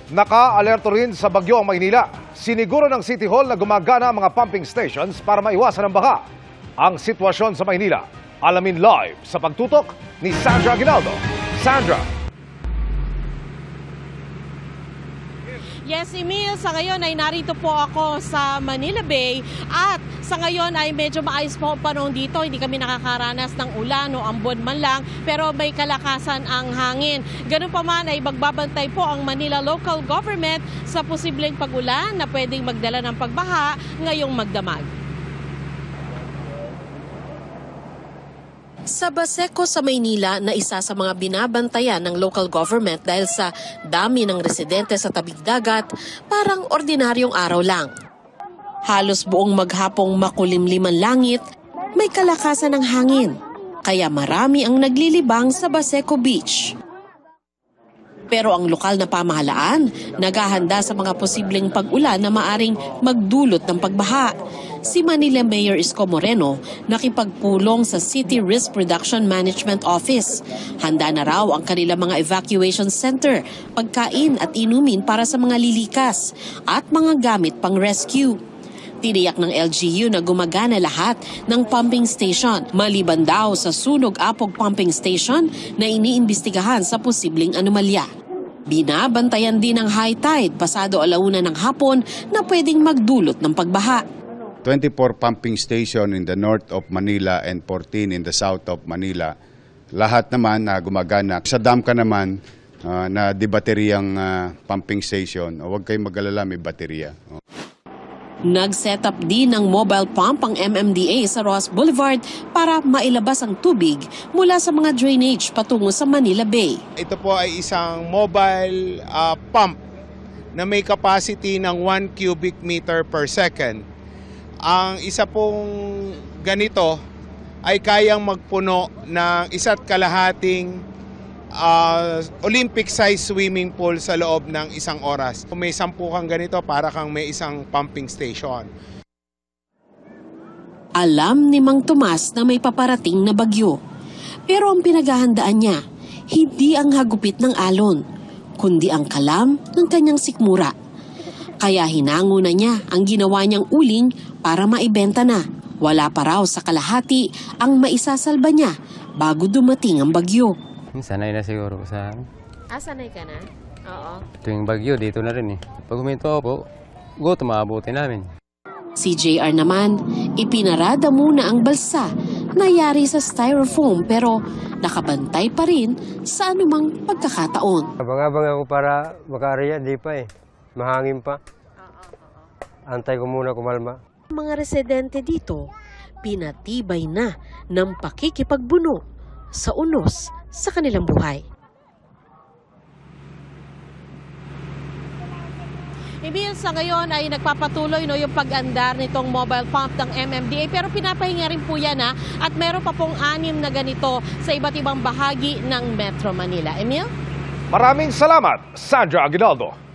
Naka-alerto rin sa bagyo ang Maynila. Siniguro ng City Hall na gumagana ang mga pumping stations para maiwasan ang baha. Ang sitwasyon sa Maynila, alamin live sa pagtutok ni Sandra Aguinaldo. Sandra. Yes, Emil, sa ngayon ay narito po ako sa Manila Bay at sa ngayon ay medyo maayos po ang panahon dito. Hindi kami nakakaranas ng ulan o ambon man lang, pero may kalakasan ang hangin. Ganun pa man ay magbabantay po ang Manila Local Government sa posibleng pag-ulan na pwedeng magdala ng pagbaha ngayong magdamag. Sa Baseco sa Maynila na isa sa mga binabantayan ng local government dahil sa dami ng residente sa tabing dagat, parang ordinaryong araw lang. Halos buong maghapong makulimliman langit, may kalakasan ng hangin, kaya marami ang naglilibang sa Baseco Beach. Pero ang lokal na pamahalaan, naghahanda sa mga posibleng pag-ulan na maaring magdulot ng pagbaha. Si Manila Mayor Isko Moreno nakipagpulong sa City Risk Reduction Management Office. Handa na raw ang kanilang mga evacuation center, pagkain at inumin para sa mga lilikas at mga gamit pang rescue. Tiniyak ng LGU na gumagana lahat ng pumping station, maliban daw sa Sunog-Apog Pumping Station na iniimbestigahan sa posibleng anomalya. Binabantayan din ng high tide pasado 1:00 ng hapon na pwedeng magdulot ng pagbaha. 24 pumping station in the north of Manila and 14 in the south of Manila. Lahat naman na gumagana. Sa Damka naman na di bateriyang pumping station, huwag kayong mag-alala, may bateriya. Nag-set up din ng mobile pump ang MMDA sa Ross Boulevard para mailabas ang tubig mula sa mga drainage patungo sa Manila Bay. Ito po ay isang mobile pump na may capacity ng 1 cubic meter per second. Ang isa pong ganito ay kayang magpuno ng 1.5 Olympic-size swimming pool sa loob ng 1 oras. Kung may 10 kang ganito, para kang may isang pumping station. Alam ni Mang Tomas na may paparating na bagyo. Pero ang pinaghahandaan niya, hindi ang hagupit ng alon, kundi ang kalam ng kanyang sikmura. Kaya hinango na niya ang ginawa niyang uling para maibenta na. Wala pa raw sa kalahati ang maisasalba niya bago dumating ang bagyo. Sanay na siguro sa... Sanay ka na? Oo. Tuwing bagyo, dito na rin eh. Pag huminto ako, gutom maabuti namin. Si JR naman, ipinarada muna ang balsa na yari sa styrofoam pero nakabantay pa rin sa anumang pagkakataon. Abang-abang ako para makaariya, di pa eh. Mahangin pa. Antay ko muna kumalma. Mga residente dito, pinatibay na ng pakikipagbuno sa unos sa kanilang buhay. Emil, sa ngayon ay nagpapatuloy yung pag-andar nitong mobile pump ng MMDA pero pinapahinga rin po yan at meron pa pong 6 na ganito sa iba't ibang bahagi ng Metro Manila. Emil? Maraming salamat, Sandra Aguinaldo.